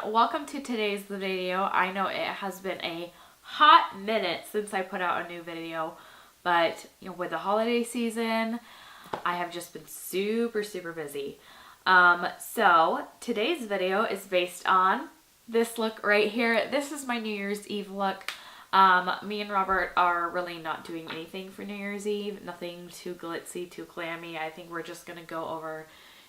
welcome to today's video. I know it has been a hot minute since I put out a new video, but with the holiday season, I have just been super busy. So today's video is based on this look right here. This is my New Year's Eve look. Me and Robert are really not doing anything for New Year's Eve. Nothing too glitzy, too glammy. I think we're just gonna go over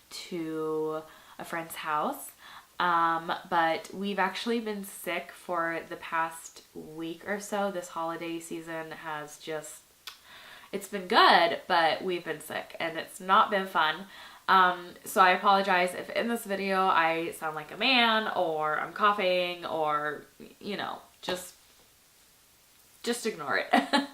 to a friend's house. But we've actually been sick for the past week or so. This holiday season has just, it's been good, but we've been sick and it's not been fun. So I apologize if in this video I sound like a man or I'm coughing or, just ignore it.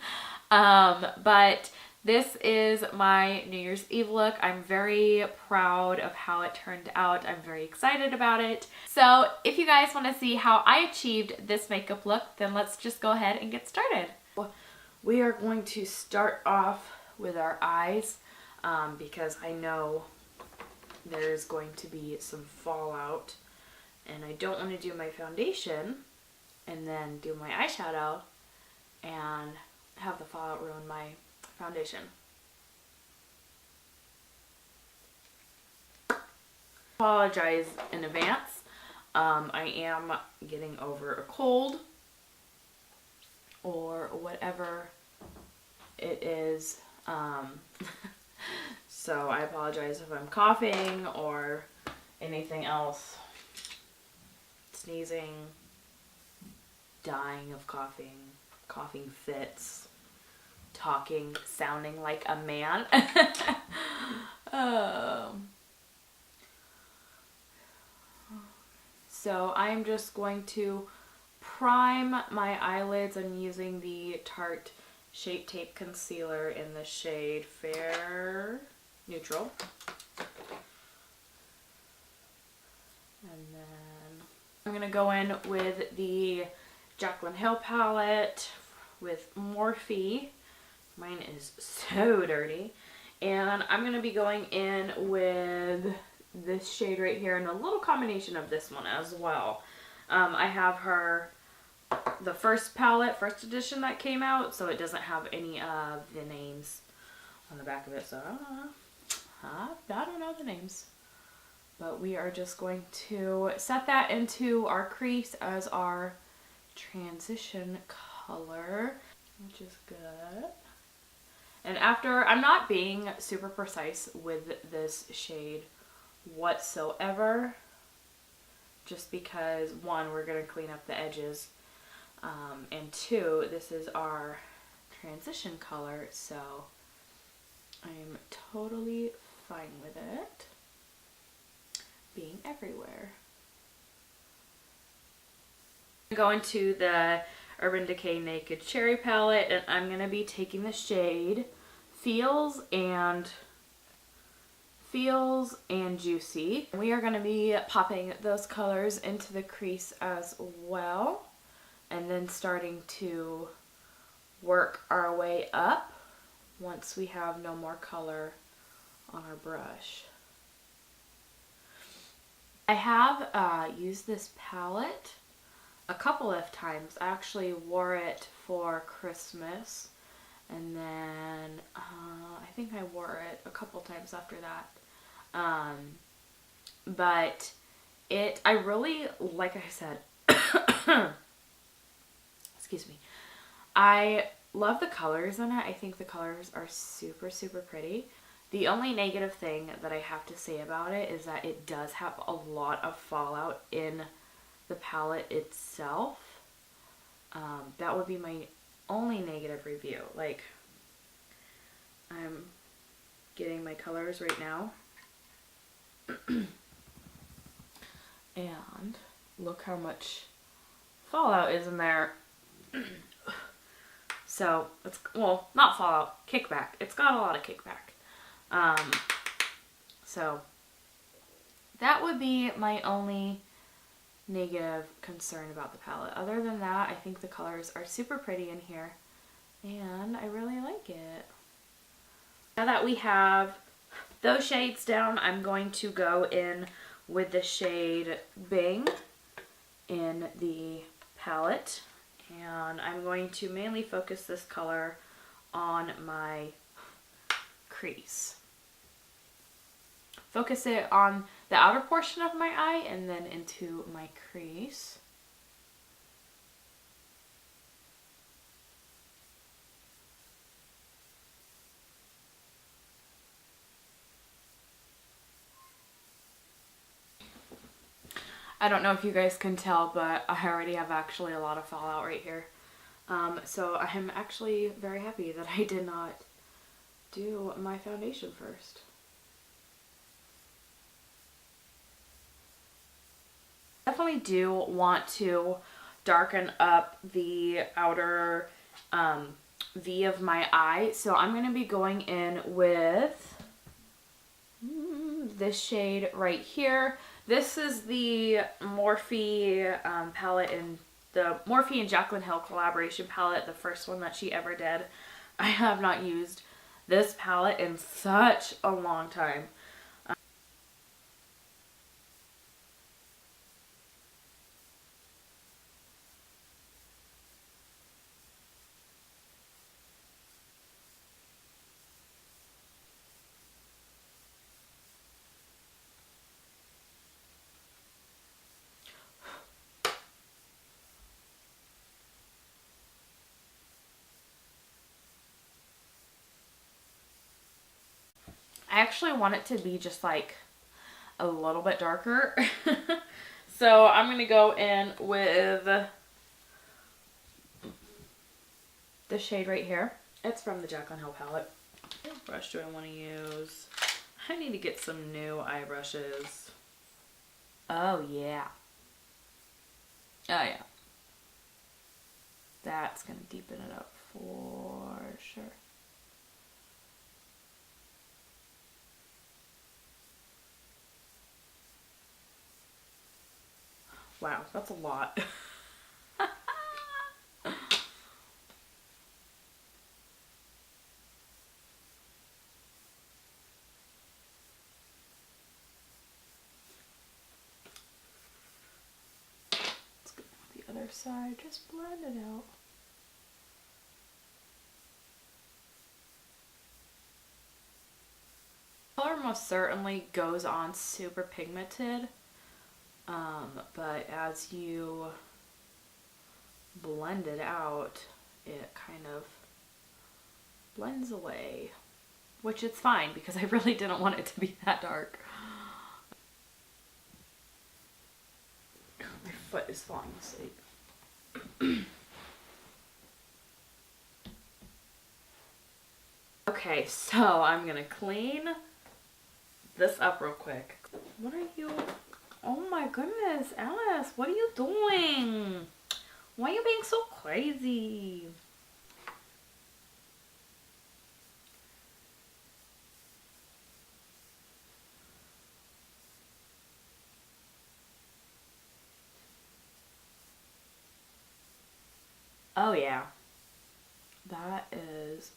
But this is my New Year's Eve look. I'm very proud of how it turned out. I'm very excited about it. So if you guys want to see how I achieved this makeup look, then let's just go ahead and get started. We are going to start off with our eyes because I know there's going to be some fallout and I don't want to do my foundation and then do my eyeshadow and have the fallout ruin my foundation. Apologize in advance. I am getting over a cold or whatever it is. So I apologize if I'm coughing or anything else. Sneezing, dying of coughing, coughing fits, talking, sounding like a man. So I'm just going to prime my eyelids. I'm using the Tarte Shape Tape Concealer in the shade Fair Neutral. And then I'm going to go in with the Jaclyn Hill palette with Morphe. Mine is so dirty. And I'm going to be going in with this shade right here and a little combination of this one as well. I have the first palette, first edition that came out, so it doesn't have any of the names on the back of it, so I don't know the names. But we are just going to set that into our crease as our transition color, which is good. And after, I'm not being super precise with this shade whatsoever, just because one, we're going to clean up the edges, and two, this is our transition color, so I'm totally fine with it being everywhere. I'm going to the Urban Decay Naked Cherry palette, and I'm going to be taking the shade Feels and Juicy. We are going to be popping those colors into the crease as well, and then starting to work our way up once we have no more color on our brush. I have used this palette a couple of times. I actually wore it for Christmas, and then I think I wore it a couple times after that. But I really, like I said, excuse me, I love the colors in it. I think the colors are super pretty. The only negative thing that I have to say about it is that it does have a lot of fallout in the palette itself. That would be my only negative review. Like, I'm getting my colors right now. And look how much fallout is in there. So, it's, well, not fallout, kickback. It's got a lot of kickback. So, that would be my only negative concern about the palette. Other than that, I think the colors are super pretty in here, and I really like it. Now that we have those shades down, I'm going to go in with the shade Bing in the palette, and I'm going to mainly focus this color on my crease. Focus it on the outer portion of my eye and then into my crease. I don't know if you guys can tell, but I already have actually a lot of fallout right here. So I'm actually very happy that I did not do my foundation first. Definitely do want to darken up the outer V of my eye. So I'm going to be going in with this shade right here. This is the Morphe palette, and the Morphe and Jaclyn Hill collaboration palette, the first one that she ever did. I have not used this palette in such a long time. I actually want it to be just like a little bit darker. So I'm going to go in with this shade right here. It's from the Jaclyn Hill palette. What brush do I want to use? I need to get some new eye brushes. Oh yeah. Oh yeah. That's going to deepen it up for sure. Wow, that's a lot. Let's go with the other side, just blend it out. Color most certainly goes on super pigmented, but as you blend it out, it kind of blends away, which is fine because I really didn't want it to be that dark. My foot is falling asleep. Okay, so I'm gonna clean this up real quick. What are you? Oh my goodness, Alice, what are you doing? Why are you being so crazy? Oh yeah, that is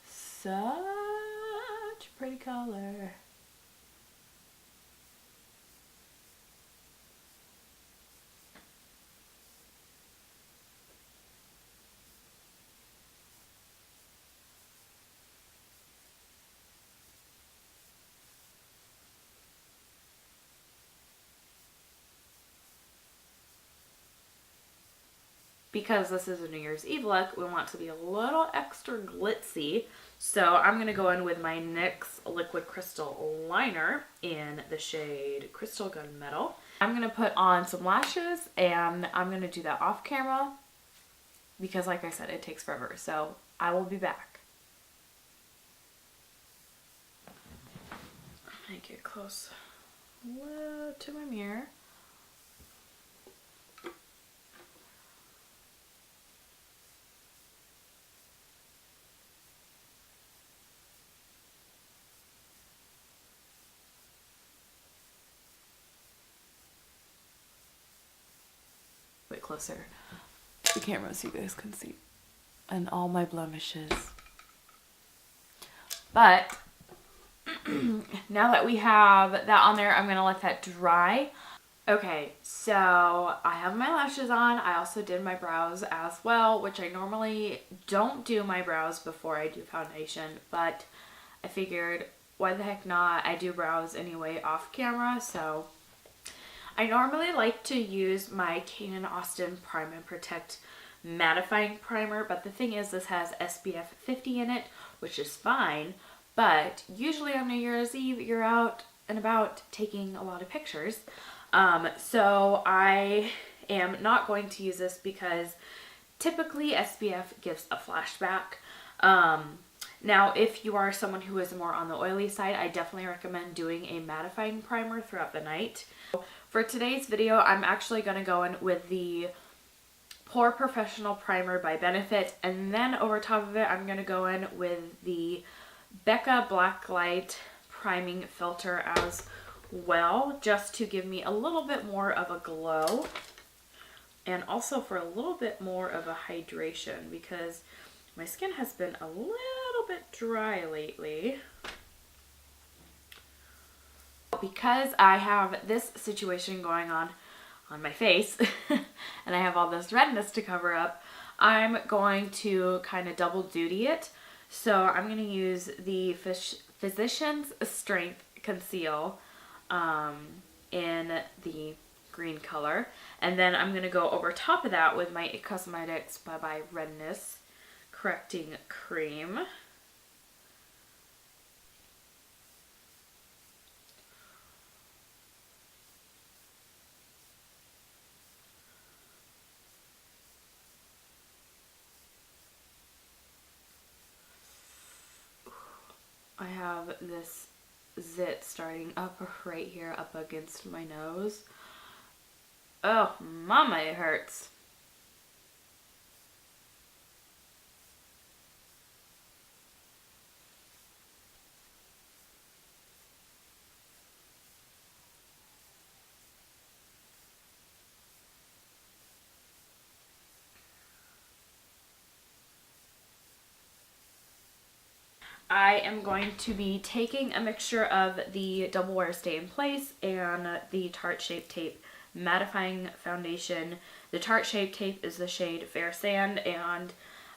such a pretty color. Because this is a New Year's Eve look, we want to be a little extra glitzy. So I'm going to go in with my NYX Liquid Crystal Liner in the shade Crystal Gunmetal. I'm going to put on some lashes, and I'm going to do that off camera because, like I said, it takes forever. So I will be back. I'm going to get close to my mirror. Bit closer to the camera so you guys can see, and all my blemishes. But now that we have that on there, I'm gonna let that dry. Okay, so I have my lashes on. I also did my brows as well, which I normally don't do my brows before I do foundation, but I figured why the heck not? I do brows anyway off camera, so I normally like to use my Kane & Austin Prime and Protect mattifying primer, but the thing is this has SPF 50 in it, which is fine, but usually on New Year's Eve you're out and about taking a lot of pictures. So I am not going to use this because typically SPF gives a flashback. Now, if you are someone who is more on the oily side, I definitely recommend doing a mattifying primer throughout the night. For today's video, I'm actually going to go in with the Pore Professional Primer by Benefit, and then over top of it, I'm going to go in with the Becca Blacklight Priming Filter as well, just to give me a little bit more of a glow and also for a little bit more of a hydration because my skin has been a little bit dry lately. Because I have this situation going on my face and I have all this redness to cover up, I'm going to kind of double duty it. So I'm going to use the Physician's Strength Conceal in the green color, and then I'm going to go over top of that with my Cosmetics Bye Bye Redness Correcting Cream. I have this zit starting up right here up against my nose. Oh, mama, it hurts. I am going to be taking a mixture of the Double Wear Stay in Place and the Tarte Shape Tape mattifying foundation. The Tarte Shape Tape is the shade Fair Sand, and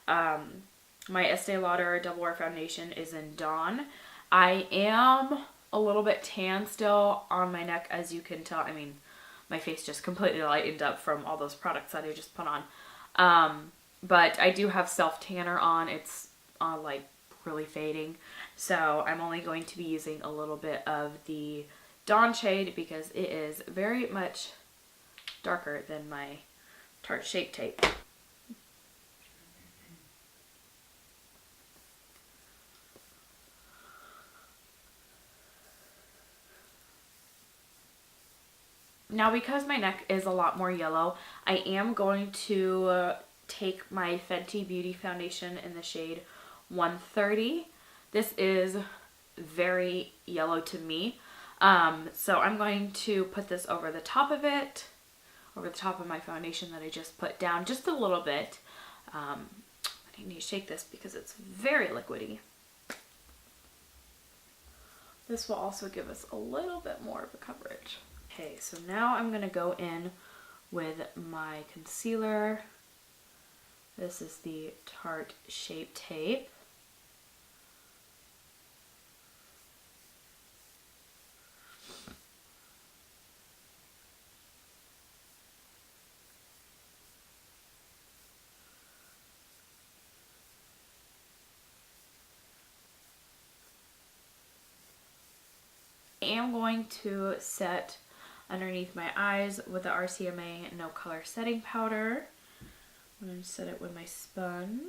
my Estee Lauder Double Wear foundation is in Dawn. I am a little bit tan still on my neck, as you can tell. I mean, my face just completely lightened up from all those products that I just put on. But I do have self tanner on. It's like really fading, so I'm only going to be using a little bit of the Dawn shade because it is very much darker than my Tarte Shape Tape. Now, because my neck is a lot more yellow, I am going to take my Fenty Beauty foundation in the shade 130. This is very yellow to me. So I'm going to put this over the top of it, over the top of my foundation that I just put down just a little bit. I need to shake this because it's very liquidy. This will also give us a little bit more of a coverage. Okay, so now I'm going to go in with my concealer. This is the Tarte Shape Tape. I am going to set underneath my eyes with the RCMA No Color Setting Powder. I'm going to set it with my sponge.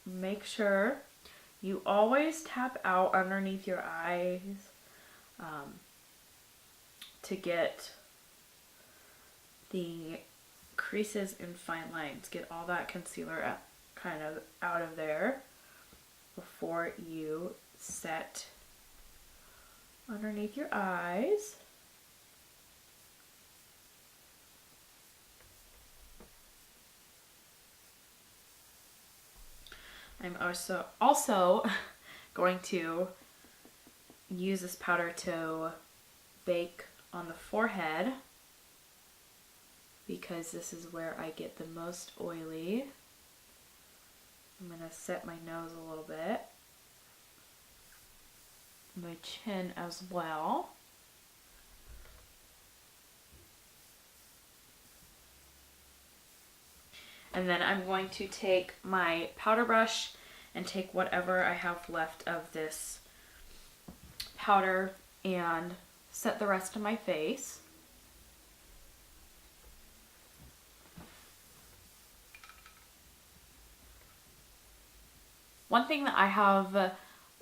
Make sure you always tap out underneath your eyes to get the creases and fine lines. Get all that concealer kind of out of there before you set underneath your eyes. I'm also going to use this powder to bake on the forehead because this is where I get the most oily. I'm going to set my nose a little bit, my chin as well. And then I'm going to take my powder brush and take whatever I have left of this powder and set the rest of my face. One thing that I have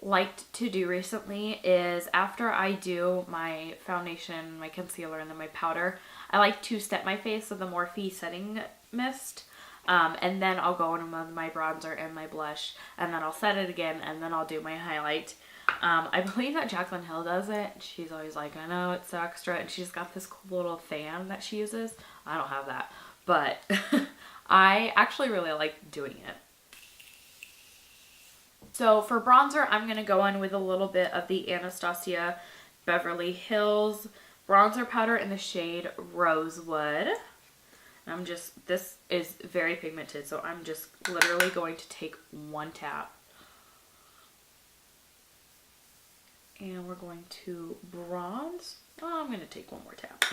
liked to do recently is after I do my foundation, my concealer, and then my powder, I like to set my face with the Morphe setting mist. And then I'll go in with my bronzer and my blush, and then I'll set it again, and then I'll do my highlight. I believe that Jaclyn Hill does it. She's always like, I know it's so extra, and she's got this cool little fan that she uses. I don't have that, but I actually really like doing it. So for bronzer, I'm going to go in with a little bit of the Anastasia Beverly Hills bronzer powder in the shade Rosewood. This is very pigmented, so I'm just literally going to take one tap. And we're going to bronze. Oh, I'm going to take one more tap.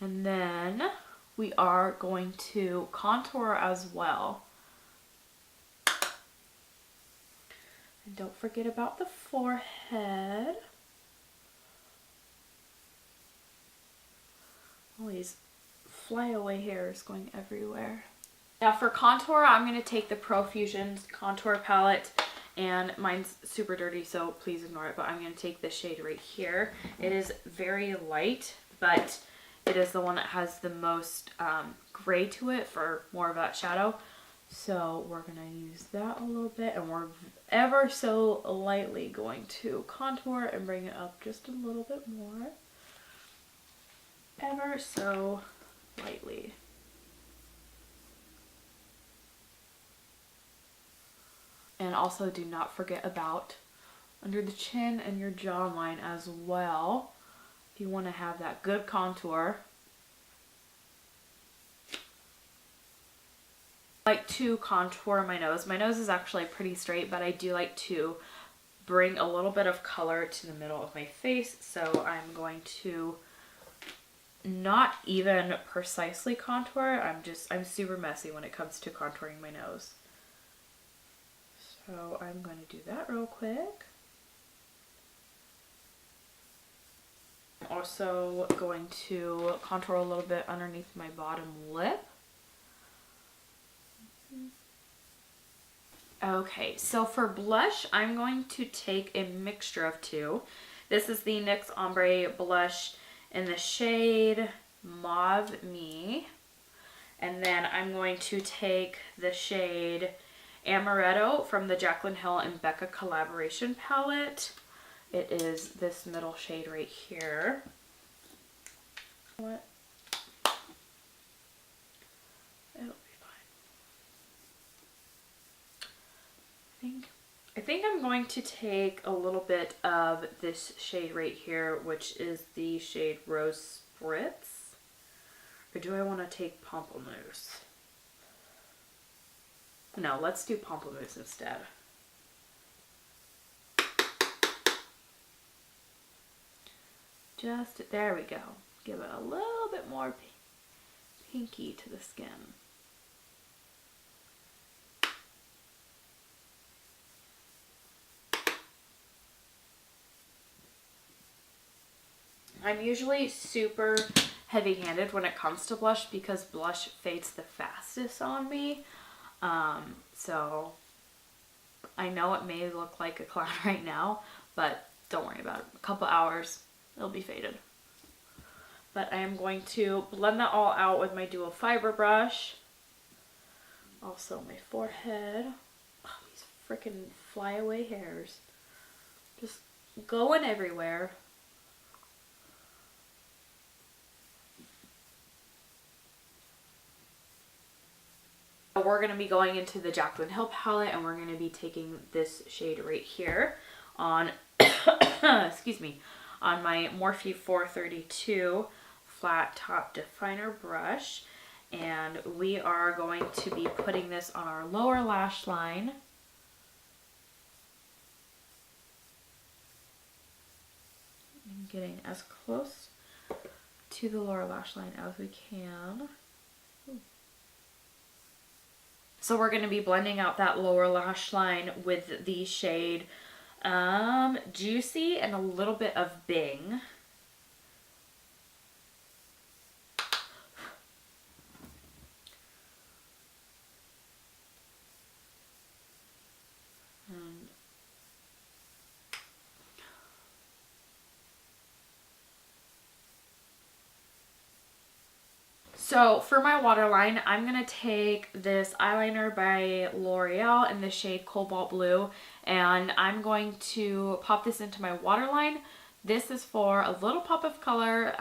And then we are going to contour as well. And don't forget about the forehead. All these flyaway hairs going everywhere. Now for contour, I'm going to take the Profusion contour palette, and mine's super dirty, so please ignore it, but I'm going to take this shade right here. It is very light, but it is the one that has the most gray to it for more of that shadow. So we're going to use that a little bit, and we're ever so lightly going to contour and bring it up just a little bit more. Ever so lightly. And also do not forget about under the chin and your jawline as well. If you want to have that good contour. I like to contour my nose. My nose is actually pretty straight, but I do like to bring a little bit of color to the middle of my face. So I'm going to not even precisely contour. I'm super messy when it comes to contouring my nose. So I'm going to do that real quick. I'm also going to contour a little bit underneath my bottom lip. Okay, so for blush, I'm going to take a mixture of two. This is the NYX Ombre blush in the shade Mauve Me. And then I'm going to take the shade Amaretto from the Jaclyn Hill and Becca collaboration palette. It is this middle shade right here. What? It'll be fine. I think I'm going to take a little bit of this shade right here, which is the shade Rose Spritz. Or do I want to take Pamplemousse? No, let's do Pamplemousse instead. Just, there we go. Give it a little bit more pinky to the skin. I'm usually super heavy-handed when it comes to blush because blush fades the fastest on me. So I know it may look like a clown right now, but don't worry about it. A couple hours, it'll be faded. But I am going to blend that all out with my dual fiber brush. Also my forehead. Oh, these freaking flyaway hairs. Just going everywhere. We're going to be going into the Jaclyn Hill palette, and we're going to be taking this shade right here on, excuse me, on my Morphe 432 flat top definer brush. And we are going to be putting this on our lower lash line. And getting as close to the lower lash line as we can. So we're going to be blending out that lower lash line with the shade Juicy and a little bit of Bing. So for my waterline, I'm going to take this eyeliner by L'Oreal in the shade Cobalt Blue, and I'm going to pop this into my waterline. This is for a little pop of color.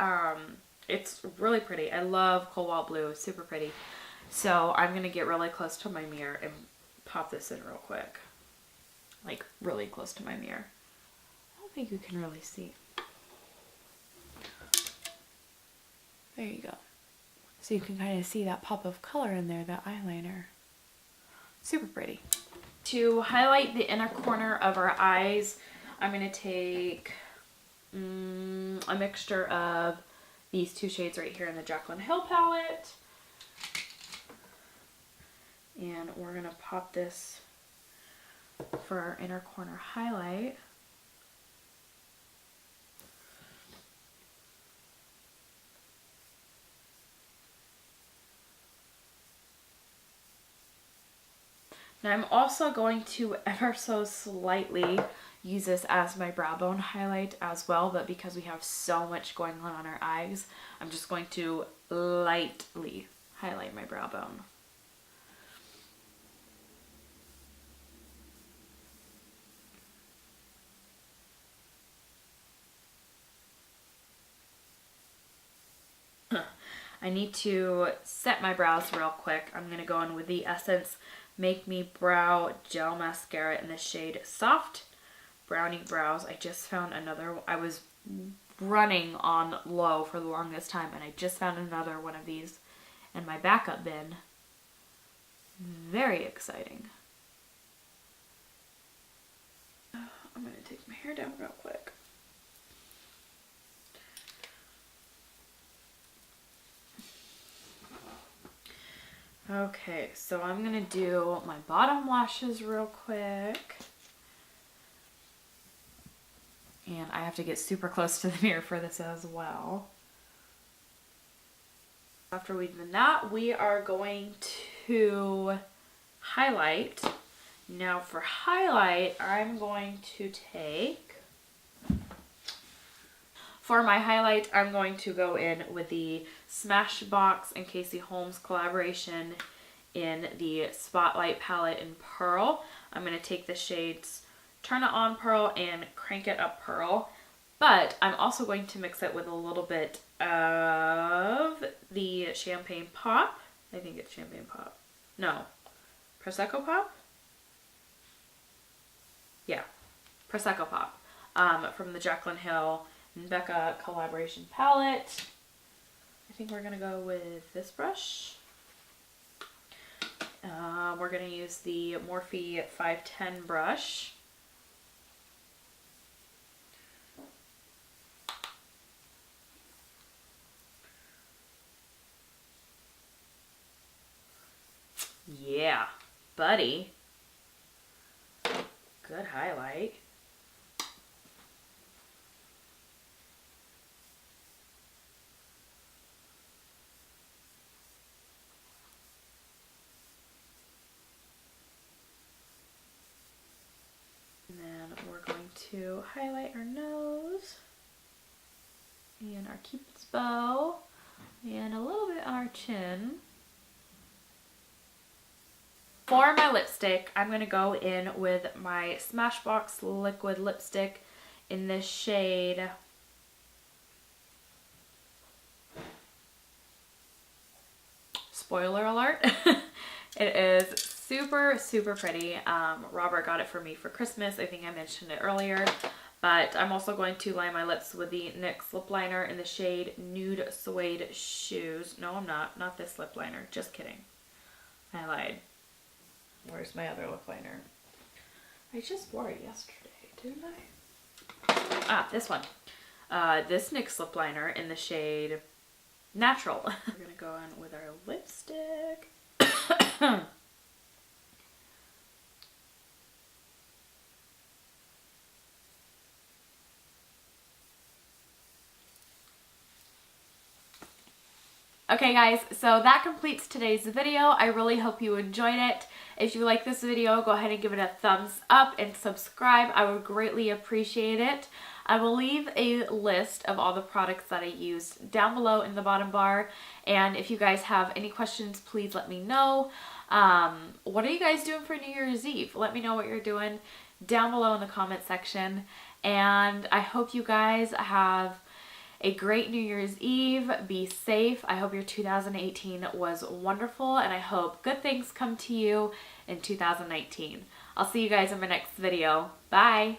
It's really pretty. I love Cobalt Blue. It's super pretty. So I'm going to get really close to my mirror and pop this in real quick. Like really close to my mirror. I don't think you can really see. There you go. So you can kind of see that pop of color in there, that eyeliner. Super pretty. To highlight the inner corner of our eyes, I'm going to take a mixture of these two shades right here in the Jaclyn Hill palette. And we're going to pop this for our inner corner highlight. Now I'm also going to ever so slightly use this as my brow bone highlight as well, but because we have so much going on our eyes, I'm just going to lightly highlight my brow bone. I need to set my brows real quick. I'm going to go in with the Essence Make Me Brow Gel Mascara in the shade Soft Brownie Brows. I just found another. I was running on low for the longest time, and I just found another one of these in my backup bin. Very exciting. I'm going to take my hair down real quick. Okay, so I'm going to do my bottom lashes real quick. And I have to get super close to the mirror for this as well. After we've done that, we are going to highlight. Now for highlight, I'm going to take... For my highlight, I'm going to go in with the Smashbox and Holmes collaboration in the Spotlight palette in Pearl. I'm going to take the shades Turn It On Pearl and Crank It Up Pearl. But I'm also going to mix it with a little bit of the Champagne Pop. I think it's Champagne Pop. No. Prosecco Pop? Yeah. Prosecco Pop. From the Jaclyn Hill and Becca collaboration palette. I think we're going to go with this brush. We're going to use the Morphe 510 brush. Yeah, buddy. Good highlight. And then we're going to highlight our nose and our Cupid's bow and a little bit on our chin. For my lipstick, I'm going to go in with my Smashbox liquid lipstick in this shade Spoiler alert. It is super, super pretty. Robert got it for me for Christmas. I think I mentioned it earlier. But I'm also going to line my lips with the NYX lip liner in the shade Nude Suede Shoes. No, I'm not. Not this lip liner. Just kidding. I lied. Where's my other lip liner? I just wore it yesterday, didn't I? Ah, this one. This NYX lip liner in the shade Natural. We're going to go in with our lipstick. Okay guys, so that completes today's video. I really hope you enjoyed it. If you like this video, go ahead and give it a thumbs up and subscribe. I would greatly appreciate it. I will leave a list of all the products that I used down below in the bottom bar. And if you guys have any questions, please let me know. What are you guys doing for New Year's Eve? Let me know what you're doing down below in the comment section. And I hope you guys have a great New Year's Eve. Be safe. I hope your 2018 was wonderful, and I hope good things come to you in 2019. I'll see you guys in my next video. Bye!